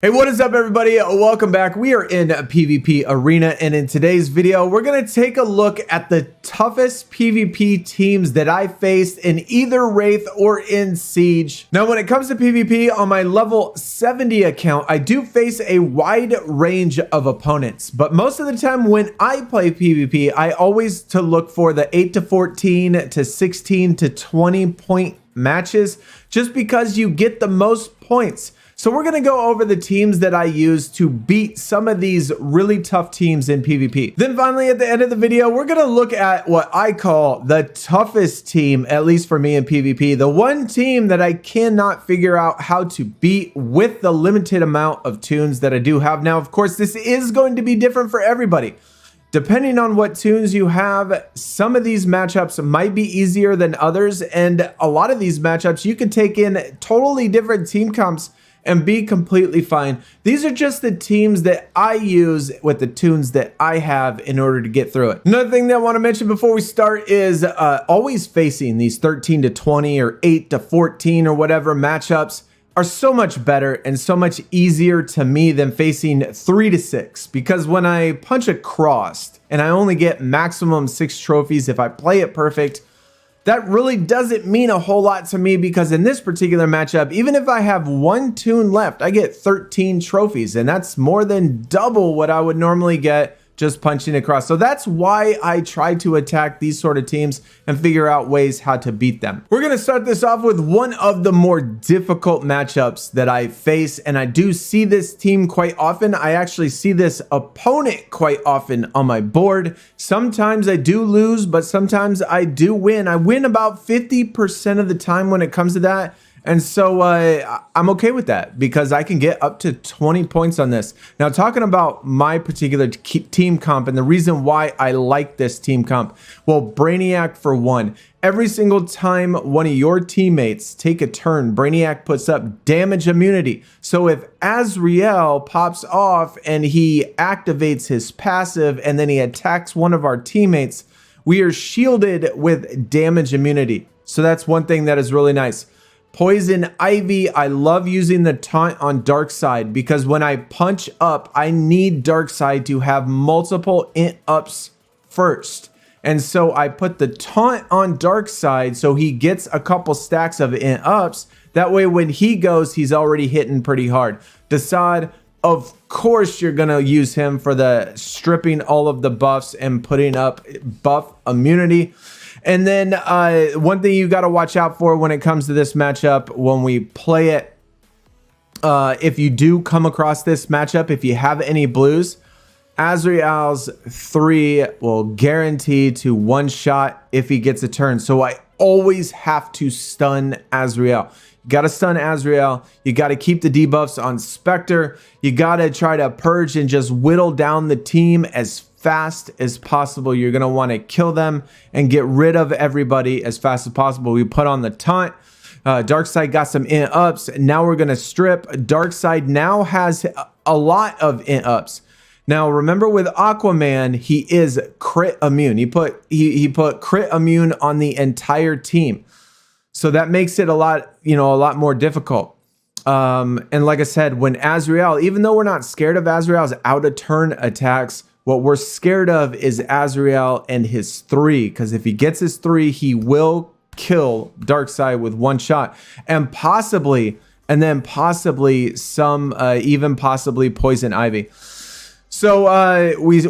Hey, what is up, everybody? Welcome back. We are in a PvP arena, and in today's video, we're going to take a look at the toughest PvP teams that I faced in either Wraith or in Siege. Now, when it comes to PvP, on my level 70 account, I do face a wide range of opponents, but most of the time when I play PvP, I always to look for the 8 to 14 to 16 to 20 point matches, just because you get the most points. So we're going to go over the teams that I use to beat some of these really tough teams in PvP. Then finally, at the end of the video, we're going to look at what I call the toughest team, at least for me in PvP. The one team that I cannot figure out how to beat with the limited amount of tunes that I do have. Now, of course, this is going to be different for everybody. Depending on what tunes you have, some of these matchups might be easier than others. And a lot of these matchups, you could take in totally different team comps and be completely fine. These are just the teams that I use with the tunes that I have in order to get through it. Another thing that I want to mention before we start is always facing these 13 to 20 or 8 to 14 or whatever matchups are so much better and so much easier to me than facing 3 to 6, because when I punch across and I only get maximum 6 trophies if I play it perfect, that really doesn't mean a whole lot to me, because in this particular matchup, even if I have one tune left, I get 13 trophies, and that's more than double what I would normally get just punching across. So that's why I try to attack these sort of teams and figure out ways how to beat them. We're going to start this off with one of the more difficult matchups that I face, and I do see this team quite often. I actually see this opponent quite often on my board. Sometimes I do lose, but sometimes I do win. I win about 50% of the time when it comes to that. And so I'm okay with that, because I can get up to 20 points on this. Now, talking about my particular team comp and the reason why I like this team comp, well, Brainiac for one. Every single time one of your teammates take a turn, Brainiac puts up damage immunity. So if Azrael pops off and he activates his passive and then he attacks one of our teammates, we are shielded with damage immunity. So that's one thing that is really nice. Poison Ivy, I love using the taunt on Darkseid, because when I punch up, I need Darkseid to have multiple int ups first. And so I put the taunt on Darkseid so he gets a couple stacks of int ups. That way when he goes, he's already hitting pretty hard. Desaad, of course you're going to use him for the stripping all of the buffs and putting up buff immunity. And then one thing you got to watch out for when it comes to this matchup when we play it, if you do come across this matchup, if you have any blues, Azrael's 3 will guarantee to one shot if he gets a turn. So I always have to stun Azrael. You got to stun Azrael. You got to keep the debuffs on Spectre. You got to try to purge and just whittle down the team as fast as possible. You're going to want to kill them and get rid of everybody as fast as possible. We put on the taunt. Darkseid got some int ups. Now we're going to strip. Darkseid now has a lot of int ups. Now remember, with Aquaman, he is crit immune. He put crit immune on the entire team. So that makes it a lot more difficult. And like I said, when Azrael, even though we're not scared of Azrael's out of turn attacks, what we're scared of is Azrael and his 3, because if he gets his 3, he will kill Darkseid with one shot, and possibly some even possibly Poison Ivy. So we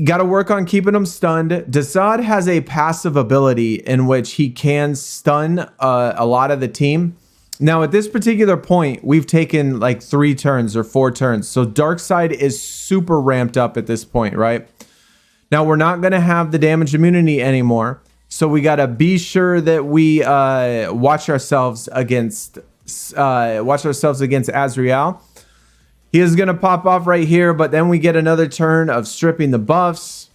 got to work on keeping him stunned. Desaad has a passive ability in which he can stun a lot of the team. Now, at this particular point, we've taken like 3 turns or 4 turns. So Darkseid is super ramped up at this point, right? Now, we're not going to have the damage immunity anymore. So we got to be sure that we watch ourselves against Azrael. He is going to pop off right here, but then we get another turn of stripping the buffs.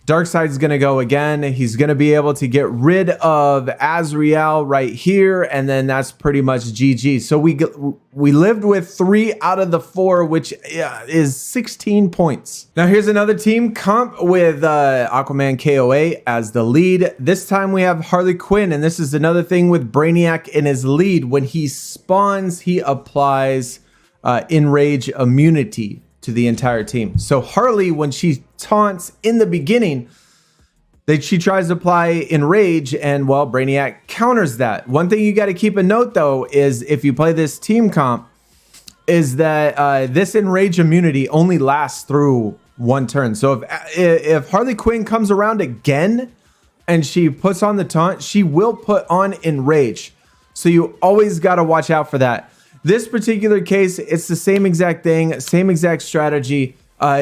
Darkseid's going to go again. He's going to be able to get rid of Azrael right here, and then that's pretty much GG. So we lived with 3 out of the 4, which is 16 points. Now here's another team comp with Aquaman KOA as the lead. This time we have Harley Quinn, and this is another thing with Brainiac in his lead. When he spawns, he applies enrage immunity to the entire team. So Harley, when she taunts in the beginning, she tries to apply enrage, and well, Brainiac counters that. One thing you got to keep a note though is if you play this team comp, is that this enrage immunity only lasts through one turn. So if Harley Quinn comes around again and she puts on the taunt, she will put on enrage. So you always got to watch out for that. This particular case, it's the same exact thing, same exact strategy.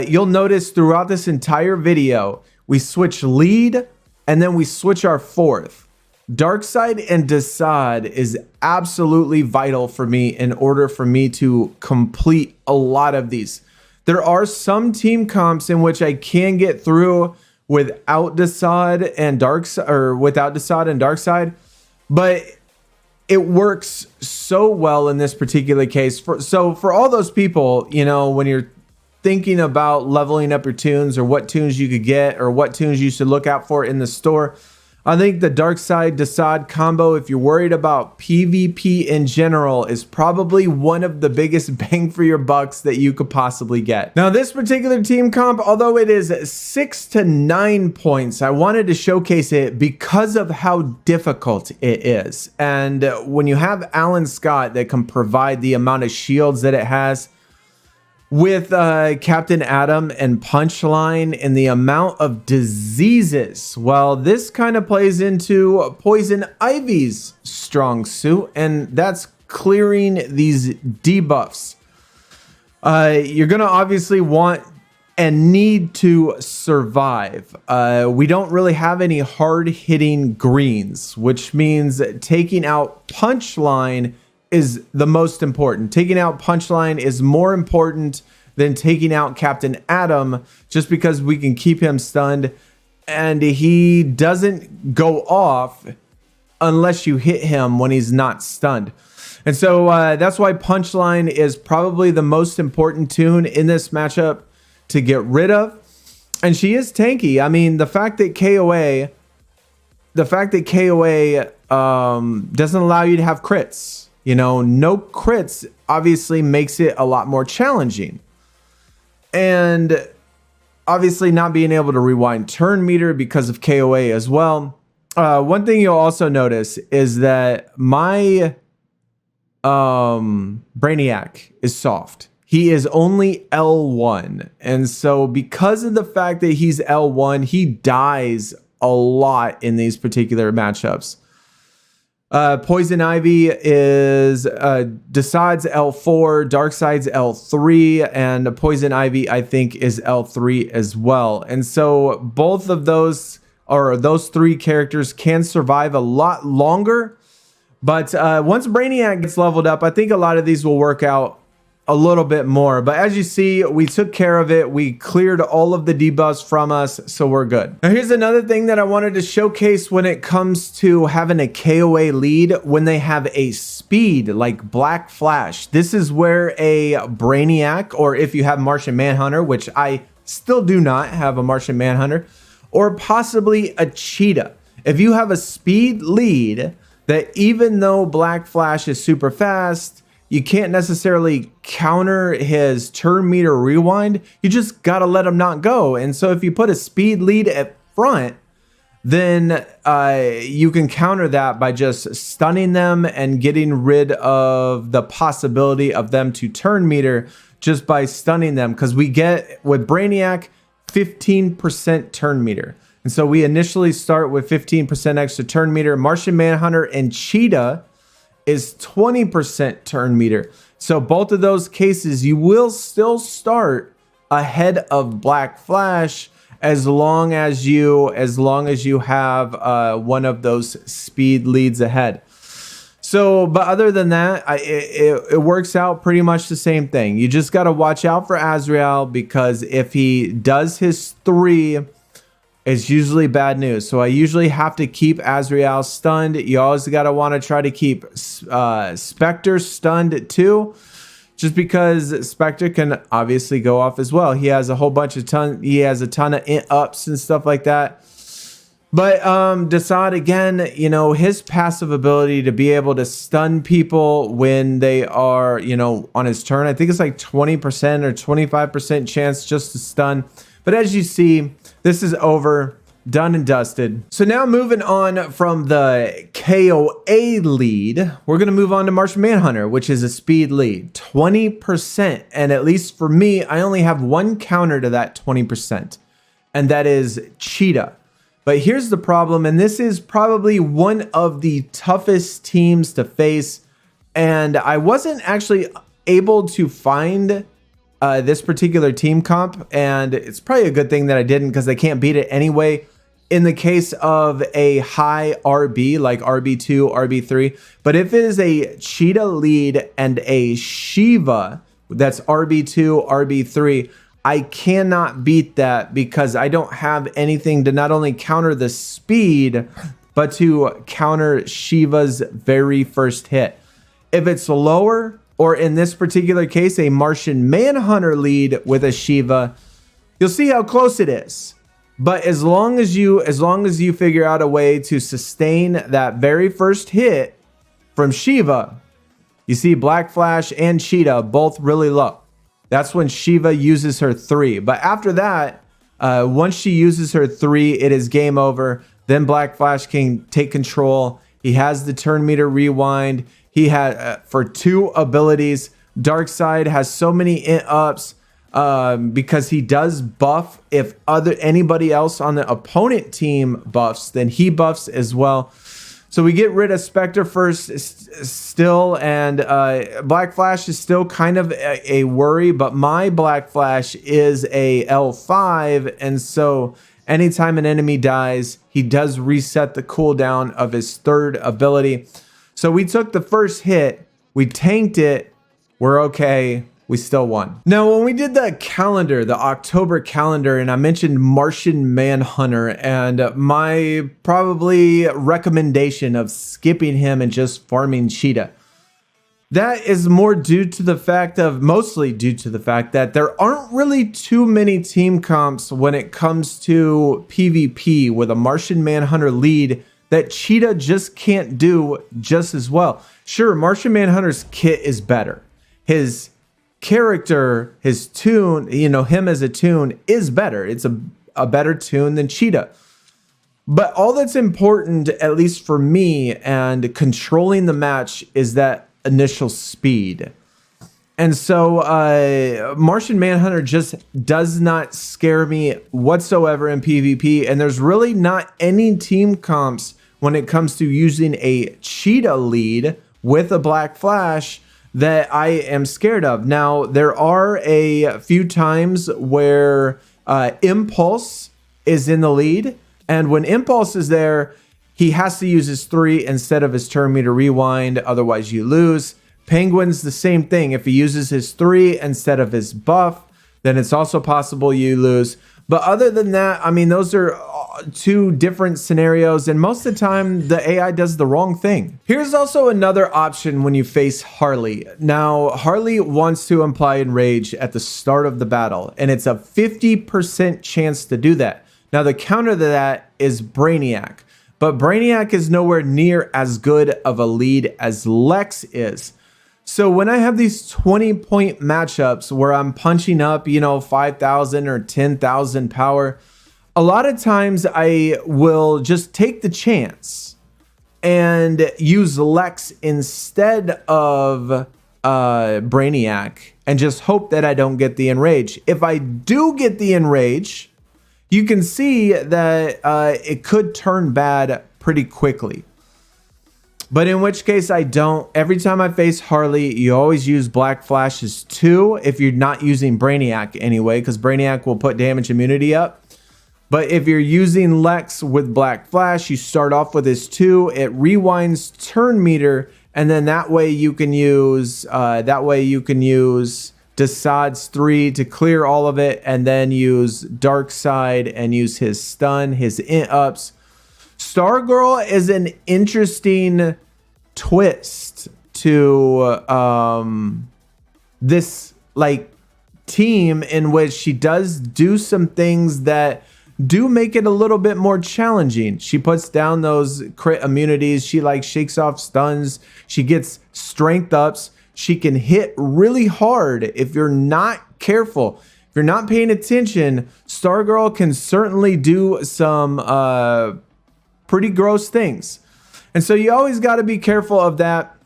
You'll notice throughout this entire video, we switch lead and then we switch our fourth. Darkseid and Desaad is absolutely vital for me in order for me to complete a lot of these. There are some team comps in which I can get through without Desaad and Darkseid, but it works so well in this particular case. So for all those people, you know, when you're thinking about leveling up your tunes or what tunes you could get or what tunes you should look out for in the store, I think the Darkseid Desaad combo, if you're worried about PvP in general, is probably one of the biggest bang for your bucks that you could possibly get. Now, this particular team comp, although it is 6 to 9 points, I wanted to showcase it because of how difficult it is. And when you have Alan Scott that can provide the amount of shields that it has, with Captain Atom and Punchline and the amount of diseases, well, this kind of plays into Poison Ivy's strong suit, and that's clearing these debuffs. You're gonna obviously want and need to survive. We don't really have any hard-hitting greens, which means taking out Punchline is the most important. Taking out Punchline is more important than taking out Captain Atom, just because we can keep him stunned and he doesn't go off unless you hit him when he's not stunned. And so that's why Punchline is probably the most important tune in this matchup to get rid of. And she is tanky. I mean, the fact that KOA doesn't allow you to have crits. You know, no crits obviously makes it a lot more challenging. And obviously not being able to rewind turn meter because of KOA as well. One thing you'll also notice is that my Brainiac is soft. He is only L1. And so because of the fact that he's L1, he dies a lot in these particular matchups. Poison Ivy is Desaad's L4, Darkseid's L3, and Poison Ivy, I think, is L3 as well. And so both of those, or those three characters, can survive a lot longer. But once Brainiac gets leveled up, I think a lot of these will work out a little bit more. But as you see, we took care of it. We cleared all of the debuffs from us, so we're good. Now here's another thing that I wanted to showcase when it comes to having a KOA lead when they have a speed like Black Flash. This is where a Brainiac, or if you have Martian Manhunter, which I still do not have a Martian Manhunter, or possibly a Cheetah. If you have a speed lead that even though Black Flash is super fast, you can't necessarily counter his turn meter rewind. You just gotta let him not go. And so if you put a speed lead at front, then you can counter that by just stunning them and getting rid of the possibility of them to turn meter just by stunning them. Because we get, with Brainiac, 15% turn meter. And so we initially start with 15% extra turn meter. Martian Manhunter and Cheetah is 20% turn meter. So both of those cases, you will still start ahead of Black Flash as long as you have one of those speed leads ahead. So, but other than that, it works out pretty much the same thing. You just got to watch out for Azrael, because if he does his 3, it's usually bad news. So I usually have to keep Azrael stunned. You always got to want to try to keep Spectre stunned too, just because Spectre can obviously go off as well. He has a whole bunch of he has a ton of ups and stuff like that. But Desaad, again, you know, his passive ability to be able to stun people when they are, you know, on his turn, I think it's like 20% or 25% chance just to stun. But as you see, this is over, done and dusted. So now moving on from the KOA lead, we're going to move on to Martian Manhunter, which is a speed lead, 20%. And at least for me, I only have one counter to that 20%, and that is Cheetah. But here's the problem, and this is probably one of the toughest teams to face, and I wasn't actually able to find this particular team comp, and it's probably a good thing that I didn't, because I can't beat it anyway in the case of a high RB, like RB2, RB3. But if it is a Cheetah lead and a Shiva, that's RB2, RB3, I cannot beat that because I don't have anything to not only counter the speed, but to counter Shiva's very first hit. If it's lower, or in this particular case, a Martian Manhunter lead with a Shiva, you'll see how close it is. But as long as you figure out a way to sustain that very first hit from Shiva, you see Black Flash and Cheetah both really low. That's when Shiva uses her 3. But after that, once she uses her 3, it is game over. Then Black Flash can take control. He has the turn meter rewind. He had for 2 abilities. Darkseid has so many ups because he does buff. If anybody else on the opponent team buffs, then he buffs as well. So we get rid of Spectre first still, and Black Flash is still kind of a worry, but my Black Flash is a L5, and so anytime an enemy dies, he does reset the cooldown of his 3rd ability. So we took the first hit, we tanked it, we're okay. We still won. Now, when we did the calendar, the October calendar, and I mentioned Martian Manhunter and my probably recommendation of skipping him and just farming Cheetah, that is mostly due to the fact that there aren't really too many team comps when it comes to PvP with a Martian Manhunter lead that Cheetah just can't do just as well. Sure, Martian Manhunter's kit is better. His character, his tune, you know, him as a tune is better. It's a better tune than Cheetah. But all that's important, at least for me, and controlling the match, is that initial speed. And so Martian Manhunter just does not scare me whatsoever in PvP. And there's really not any team comps when it comes to using a Cheetah lead with a Black Flash that I am scared of. Now, there are a few times where Impulse is in the lead, and when Impulse is there, he has to use his 3 instead of his turn meter rewind, otherwise you lose. Penguin's the same thing. If he uses his 3 instead of his buff, then it's also possible you lose. But other than that, I mean, those are 2 different scenarios, and most of the time the AI does the wrong thing. Here's also another option when you face Harley. Now, Harley wants to imply enrage at the start of the battle, and it's a 50% chance to do that. Now, the counter to that is Brainiac, but Brainiac is nowhere near as good of a lead as Lex is. So when I have these 20-point matchups where I'm punching up, you know, 5,000 or 10,000 power, a lot of times I will just take the chance and use Lex instead of Brainiac and just hope that I don't get the enrage. If I do get the enrage, you can see that it could turn bad pretty quickly. But in which case I don't. Every time I face Harley, you always use Black Flash's 2 if you're not using Brainiac anyway, because Brainiac will put damage immunity up. But if you're using Lex with Black Flash, you start off with his 2, it rewinds turn meter, and then that way you can use Desaad's 3 to clear all of it, and then use Darkseid and use his stun, his int ups. Stargirl is an interesting twist to this like team in which she does do some things that do make it a little bit more challenging. She puts down those crit immunities. She like shakes off stuns. She gets strength ups. She can hit really hard if you're not careful. If you're not paying attention, Stargirl can certainly do some pretty gross things. And so you always got to be careful of that.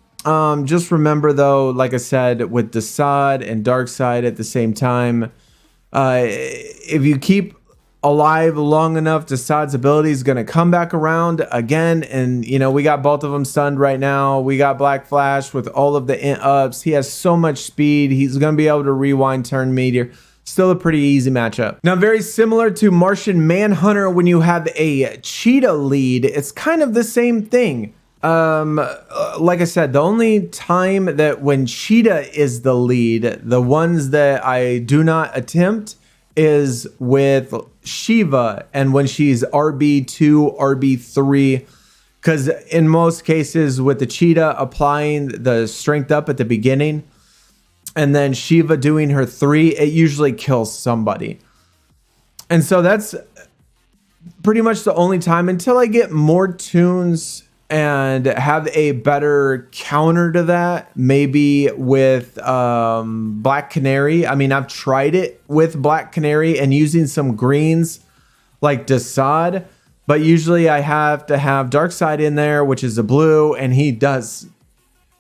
Just remember though, like I said, with Desaad and Darkseid at the same time, if you keep alive long enough, Desaad's ability is going to come back around again. And, you know, we got both of them stunned right now. We got Black Flash with all of the int ups. He has so much speed. He's going to be able to rewind turn meteor. Still a pretty easy matchup. Now, very similar to Martian Manhunter, when you have a Cheetah lead, it's kind of the same thing. Like I said, the only time that when Cheetah is the lead, the ones that I do not attempt is with Shiva and when she's RB2, RB3, because in most cases with the Cheetah applying the strength up at the beginning, and then Shiva doing her 3, it usually kills somebody. And so that's pretty much the only time until I get more tunes and have a better counter to that. Maybe with Black Canary. I mean, I've tried it with Black Canary and using some greens like Desaad, but usually I have to have Darkseid in there, which is a blue, and he does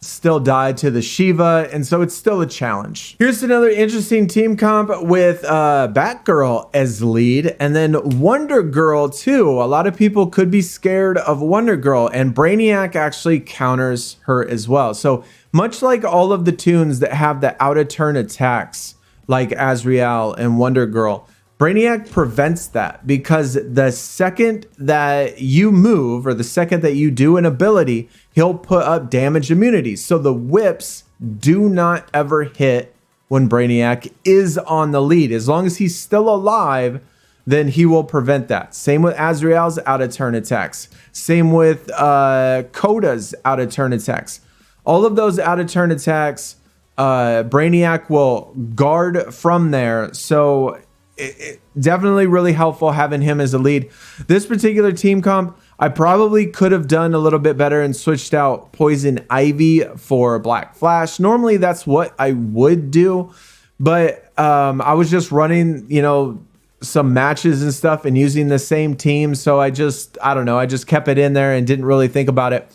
still died to the Shiva, and so it's still a challenge. Here's another interesting team comp with Batgirl as lead, and then Wonder Girl too. A lot of people could be scared of Wonder Girl, and Brainiac actually counters her as well. So much like all of the tunes that have the out of turn attacks like Azrael and Wonder Girl, Brainiac prevents that, because the second that you move or the second that you do an ability, he'll put up damage immunity. So the whips do not ever hit when Brainiac is on the lead. As long as he's still alive, then he will prevent that. Same with Azrael's out of turn attacks. Same with Coda's out of turn attacks. All of those out of turn attacks, Brainiac will guard from there. So it definitely really helpful having him as a lead. This particular team comp, I probably could have done a little bit better and switched out Poison Ivy for Black Flash. Normally that's what I would do, but I was just running, you know, some matches and stuff and using the same team. So I don't know, I just kept it in there and didn't really think about it.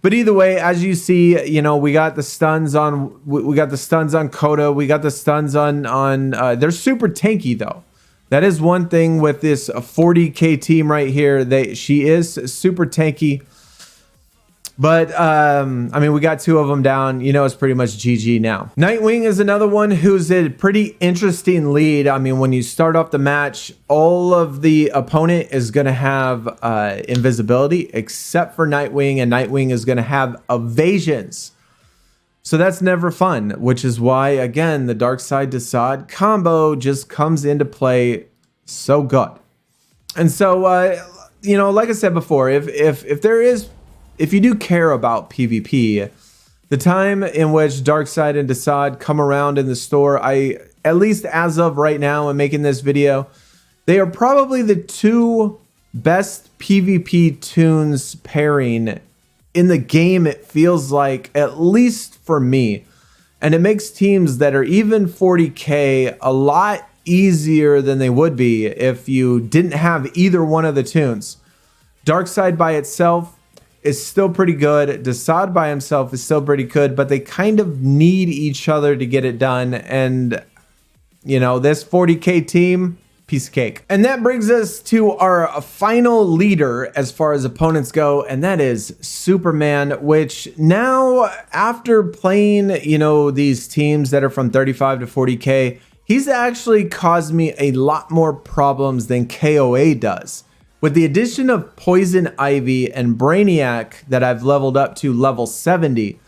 But either way, as you see, you know, we got the stuns on Coda. We got the stuns on they're super tanky though. That is one thing with this 40K team right here. She is super tanky. But, I mean, we got 2 of them down. You know, it's pretty much GG now. Nightwing is another one who's a pretty interesting lead. I mean, when you start off the match, all of the opponent is going to have invisibility except for Nightwing, and Nightwing is going to have evasions. So that's never fun, which is why, again, the Darkseid Desaad combo just comes into play so good. And so, you know, like I said before, if you do care about PvP, the time in which Darkseid and Desaad come around in the store, at least as of right now and making this video, they are probably the 2 best PvP tunes pairing in the game, it feels like, at least for me. And it makes teams that are even 40K a lot easier than they would be if you didn't have either one of the tunes. Darkseid by itself is still pretty good. Desaad by himself is still pretty good, but they kind of need each other to get it done. And, you know, this 40K team, piece of cake. And that brings us to our final leader as far as opponents go, and that is Superman, which now, after playing, you know, these teams that are from 35 to 40K, he's actually caused me a lot more problems than KOA does. With the addition of Poison Ivy and Brainiac that I've leveled up to level 70,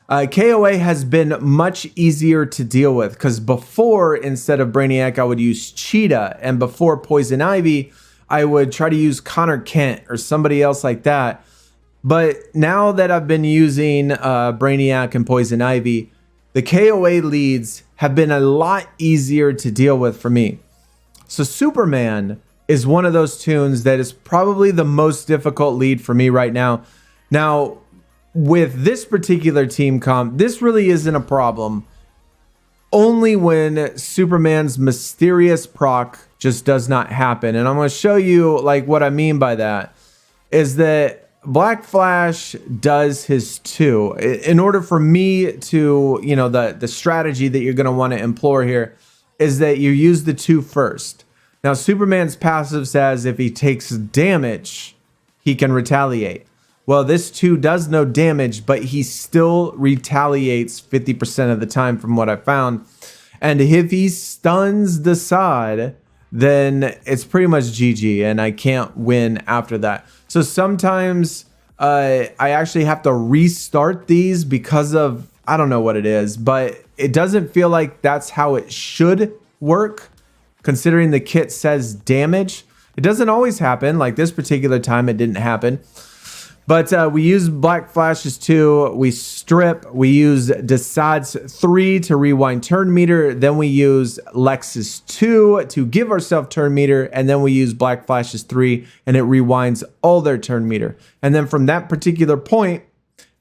KOA has been much easier to deal with, because before, instead of Brainiac, I would use Cheetah, and before Poison Ivy, I would try to use Connor Kent or somebody else like that. But now that I've been using Brainiac and Poison Ivy, the KOA leads have been a lot easier to deal with for me. So Superman is one of those tunes that is probably the most difficult lead for me right now. Now, with this particular team comp, this really isn't a problem. Only when Superman's mysterious proc just does not happen. And I'm going to show you like what I mean by that is that Black Flash does his 2. In order for me to, you know, the strategy that you're going to want to employ here is that you use the 2 first. Now, Superman's passive says if he takes damage, he can retaliate. Well, this 2 does no damage, but he still retaliates 50% of the time from what I found. And if he stuns the side, then it's pretty much GG and I can't win after that. So sometimes I actually have to restart these because of, I don't know what it is, but it doesn't feel like that's how it should work considering the kit says damage. It doesn't always happen. Like this particular time it didn't happen. But we use Black Flash's 2, we strip, we use Desaad's 3 to rewind turn meter, then we use Lex's 2 to give ourselves turn meter, and then we use Black Flash's 3 and it rewinds all their turn meter. And then from that particular point,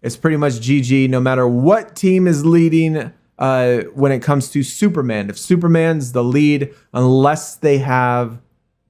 it's pretty much GG no matter what team is leading when it comes to Superman. If Superman's the lead, unless they have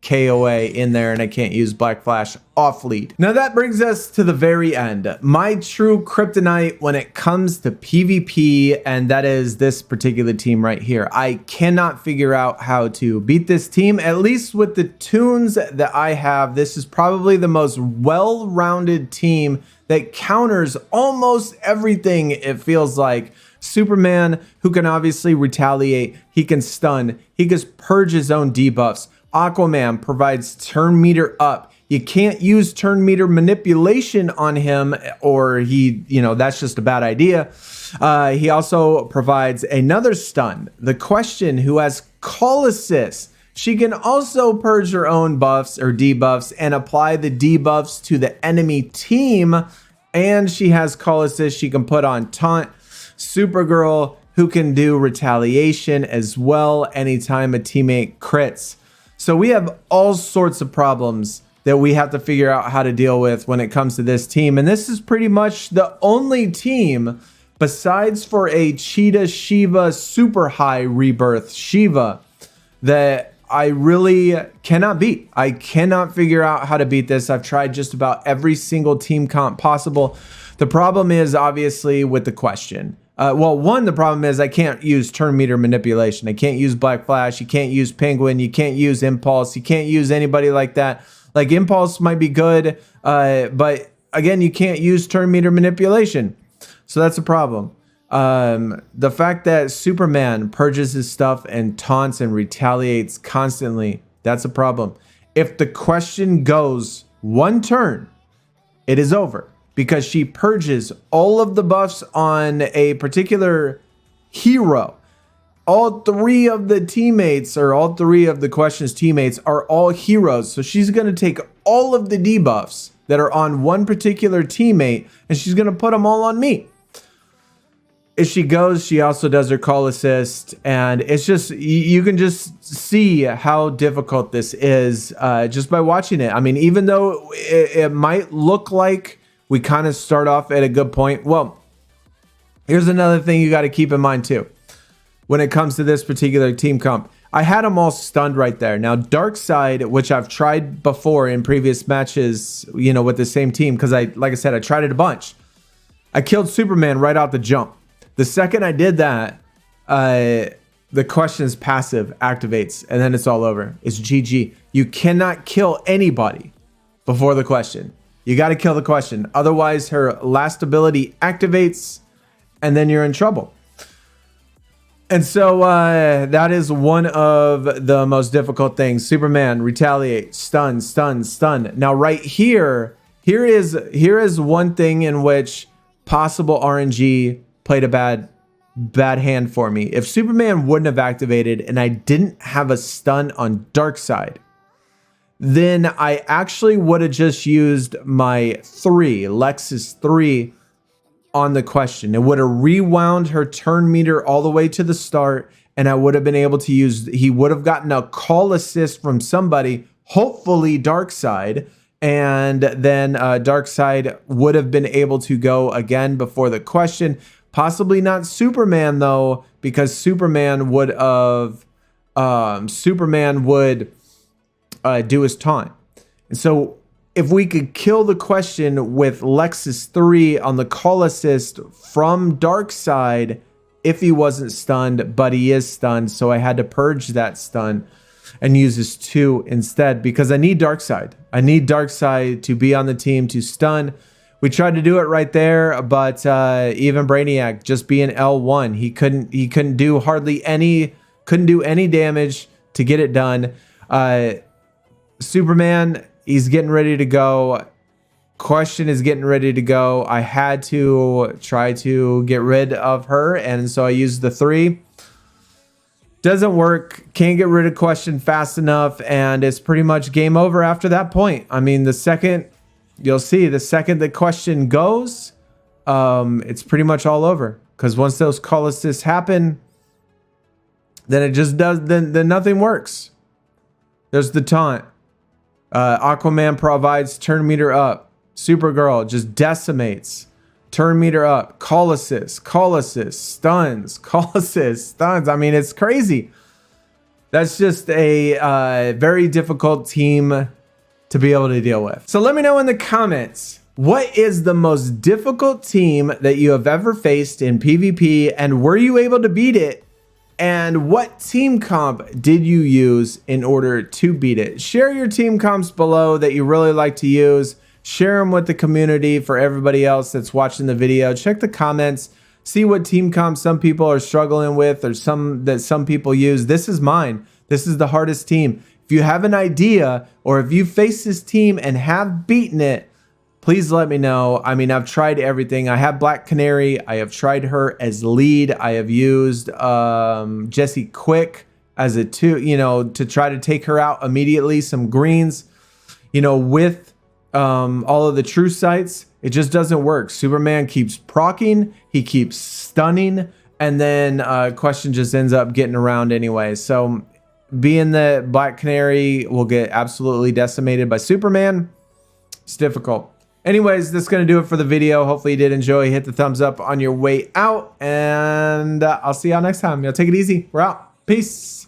KOA in there and I can't use Black Flash off lead. Now that brings us to the very end. My true kryptonite when it comes to PvP, and that is this particular team right here. I cannot figure out how to beat this team, at least with the tunes that I have. This is probably the most well-rounded team that counters almost everything it feels like. Superman, who can obviously retaliate, he can stun, he can purge his own debuffs. Aquaman provides turn meter up. You can't use turn meter manipulation on him or he, you know, that's just a bad idea. He also provides another stun. The Question, who has call assist, she can also purge her own buffs or debuffs and apply the debuffs to the enemy team. And she has call assist. She can put on taunt. Supergirl, who can do retaliation as well anytime a teammate crits. So we have all sorts of problems that we have to figure out how to deal with when it comes to this team. And this is pretty much the only team, besides for a Cheetah Shiva super high rebirth Shiva, that I really cannot beat. I cannot figure out how to beat this. I've tried just about every single team comp possible. The problem is obviously with the Question. Well, one, the problem is I can't use turn meter manipulation. I can't use Black Flash. You can't use Penguin. You can't use Impulse. You can't use anybody like that. Like Impulse might be good, but again, you can't use turn meter manipulation. So that's a problem. The fact that Superman purges his stuff and taunts and retaliates constantly, that's a problem. If the Question goes one turn, it is over. Because she purges all of the buffs on a particular hero. All 3 of the teammates, or all 3 of the Question's teammates, are all heroes. So she's going to take all of the debuffs that are on one particular teammate, and she's going to put them all on me. If she goes, she also does her call assist, and it's just, you can just see how difficult this is just by watching it. I mean, even though it might look like we kind of start off at a good point. Well, here's another thing you got to keep in mind too. When it comes to this particular team comp, I had them all stunned right there. Now, Darkseid, which I've tried before in previous matches, you know, with the same team, because like I said, I tried it a bunch. I killed Superman right out the jump. The second I did that, the Question's passive activates, and then it's all over. It's GG. You cannot kill anybody before the Question. You got to kill the Question. Otherwise, her last ability activates, and then you're in trouble. And so that is one of the most difficult things. Superman, retaliate, stun, stun, stun. Now, right here is one thing in which possible RNG played a bad hand for me. If Superman wouldn't have activated and I didn't have a stun on Darkseid, then I actually would have just used my 3, Lex's 3, on the Question. It would have rewound her turn meter all the way to the start, and I would have been able to use, he would have gotten a call assist from somebody, hopefully Darkseid, and then Darkseid would have been able to go again before the question. Possibly not Superman though, because Superman would do his taunt. And so if we could kill the question with Lexus 3 on the call assist from Darkseid, if he wasn't stunned, but he is stunned, so I had to purge that stun and use his 2 instead, because I need Darkseid. I need Darkseid to be on the team to stun. We tried to do it right there, but even Brainiac, just being L1, he couldn't do hardly any, couldn't do any damage to get it done. Superman, he's getting ready to go. Question is getting ready to go. I had to try to get rid of her, and so I used the 3. Doesn't work. Can't get rid of Question fast enough, and it's pretty much game over after that point. I mean, the second, you'll see, the second the Question goes, it's pretty much all over. Because once those call assists happen, then it just does, then nothing works. There's the taunt. Aquaman provides turn meter up. Supergirl just decimates. Turn meter up. Call assist. Call assist. Stuns. Call assist. Stuns. I mean, it's crazy. That's just a very difficult team to be able to deal with. So let me know in the comments, what is the most difficult team that you have ever faced in PvP, and were you able to beat it? And what team comp did you use in order to beat it? Share your team comps below that you really like to use. Share them with the community for everybody else that's watching the video. Check the comments. See what team comps some people are struggling with, or some people use. This is mine. This is the hardest team. If you have an idea, or if you face this team and have beaten it, please let me know. I mean, I've tried everything. I have Black Canary. I have tried her as lead. I have used Jesse Quick as a 2, you know, to try to take her out immediately. Some greens, you know, with all of the true sights. It just doesn't work. Superman keeps proccing. He keeps stunning. And then Question just ends up getting around anyway. So being the Black Canary will get absolutely decimated by Superman, it's difficult. Anyways, that's going to do it for the video. Hopefully you did enjoy. Hit the thumbs up on your way out, and I'll see y'all next time. Y'all take it easy. We're out. Peace.